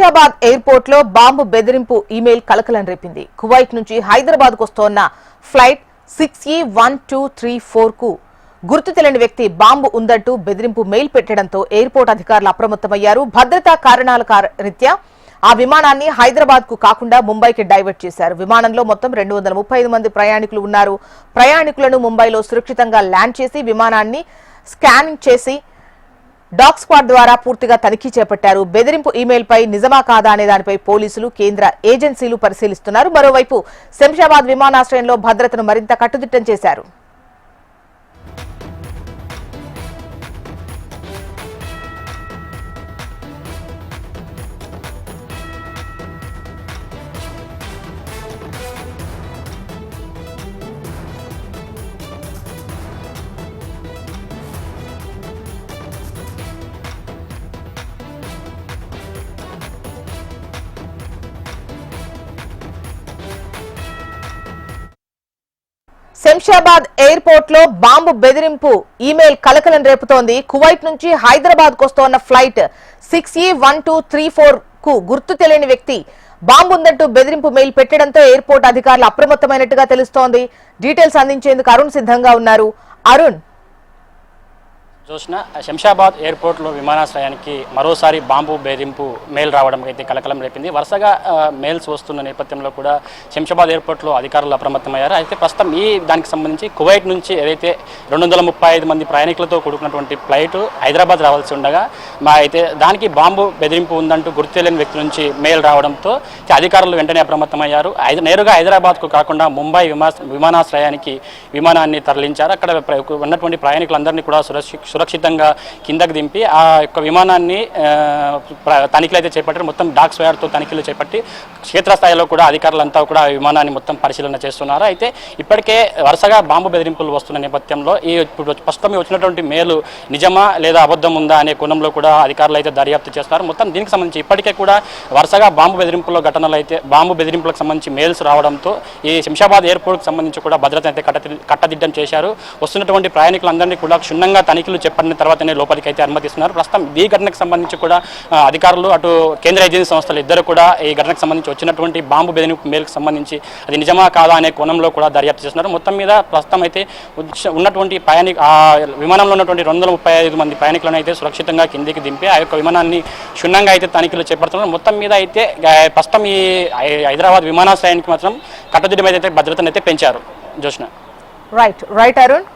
Shamshabad airport లో bomb బెదిరింపు email కలకలం రేపింది. కువైట్ నుంచి హైదరాబాద్ కు వస్తోన్న ఫ్లైట్ 6E1234 కు గుర్తు తెలియని వ్యక్తి బాంబు ఉందంటూ బెదిరింపు మెయిల్ పెట్టడంతో ఎయిర్పోర్ట్ అధికారులు అప్రమత్తమయ్యారు. భద్రతా కారణాల రీత్యా ఆ విమానాన్ని హైదరాబాద్ కు కాకుండా ముంబైకి డైవర్ట్ చేశారు. విమానంలో మొత్తం 235 మంది ప్రయాణికులు ఉన్నారు. ప్రయాణికులను ముంబైలో సురక్షితంగా ల్యాండ్ చేసి విమానాన్ని స్కానింగ్ చేసి డాగ్ స్క్వాడ్ ద్వారా పూర్తిగా తనిఖీ చేపట్టారు. బెదిరింపు ఈమెయిల్ పై నిజమా కాదా అనే దానిపై పోలీసులు, కేంద్ర ఏజెన్సీలు పరిశీలిస్తున్నారు. మరోవైపు శంషాబాద్ విమానాశ్రయంలో భద్రతను మరింత కట్టుదిట్టం చేశారు. శంషాబాద్ ఎయిర్పోర్ట్ లో బాంబు బెదిరింపు ఈమెయిల్ కలకలం రేపుతోంది. కువైట్ నుంచి హైదరాబాద్ కు వస్తోన్న ఫ్లైట్ 6E1234 కు గుర్తు తెలియని వ్యక్తి బాంబు ఉందంటూ బెదిరింపు మెయిల్ పెట్టడంతో ఎయిర్పోర్ట్ అధికారులు అప్రమత్తమైనట్టుగా తెలుస్తోంది. డీటెయిల్స్ అందించేందుకు అరుణ్ సిద్ధంగా ఉన్నారు. అరుణ్, చూసిన శంషాబాద్ ఎయిర్పోర్ట్లో విమానాశ్రయానికి మరోసారి బాంబు బెదిరింపు మెయిల్ రావడం అయితే కలకలం రేపింది. వరుసగా మెయిల్స్ వస్తున్న నేపథ్యంలో కూడా శంషాబాద్ ఎయిర్పోర్ట్లో అధికారులు అప్రమత్తమయ్యారు. అయితే ప్రస్తుతం దానికి సంబంధించి కువైట్ నుంచి ఏదైతే 235 మంది ప్రయాణికులతో కూడుకున్నటువంటి ఫ్లైట్ హైదరాబాద్ రావాల్సి ఉండగా అయితే దానికి బాంబు బెదిరింపు ఉందంటూ గుర్తు తెలియని వ్యక్తి నుంచి మెయిల్ రావడంతో అధికారులు వెంటనే అప్రమత్తమయ్యారు. నేరుగా హైదరాబాద్కు కాకుండా ముంబై విమానాశ్రయానికి విమానాన్ని తరలించారు. అక్కడ ఉన్నటువంటి ప్రయాణికులందరినీ కూడా సురక్షితంగా కిందకు దింపి ఆ యొక్క విమానాన్ని తనిఖీలు అయితే చేపట్టారు. మొత్తం డాగ్ స్క్వాడ్తో తనిఖీలు చేపట్టి క్షేత్రస్థాయిలో కూడా అధికారులంతా కూడా విమానాన్ని మొత్తం పరిశీలన చేస్తున్నారు. అయితే ఇప్పటికే వరుసగా బాంబు బెదిరింపులు వస్తున్న నేపథ్యంలో ఇప్పుడు ప్రస్తుతం వచ్చినటువంటి మేలు నిజమా లేదా అబద్ధం ఉందా అనే కోణంలో కూడా అధికారులు అయితే దర్యాప్తు చేస్తున్నారు. మొత్తం దీనికి సంబంధించి ఇప్పటికే కూడా వరుసగా బాంబు బెదిరింపులకు సంబంధించి మెయిల్స్ రావడంతో ఈ శంషాబాద్ ఎయిర్పోర్ట్కి సంబంధించి కూడా భద్రత అయితే కట్టదిట్టం చేశారు. వస్తున్నటువంటి ప్రయాణికులందరినీ కూడా క్షుణ్ణంగా తనిఖీలు చెప్పిన తర్వాతనే లోపలికి అయితే అనుమతిస్తున్నారు. ప్రస్తుతం ఈ ఘటనకు సంబంధించి కూడా అధికారులు అటు కేంద్ర ఏజెన్సీ సంస్థలు ఇద్దరు కూడా ఈ ఘటనకు సంబంధించి వచ్చినటువంటి బాంబు బెదిరింపు మేలుకు సంబంధించి అది నిజమా కాదా అనే కోణంలో కూడా దర్యాప్తు చేస్తున్నారు. మొత్తం మీద ప్రస్తుతం అయితే ఉన్నటువంటి విమానంలో ఉన్నటువంటి 235 మంది ప్రయాణికులను అయితే సురక్షితంగా కిందికి దింపి ఆ యొక్క విమానాన్ని క్షుణ్ణంగా అయితే తనిఖీలు చేపడుతున్నారు. మొత్తం మీద అయితే ప్రస్తుతం ఈ హైదరాబాద్ విమానాశ్రయానికి మాత్రం కట్టుదిట్టమైన అయితే భద్రతను అయితే పెంచారు. జోష్న రైట్ అరుణ్.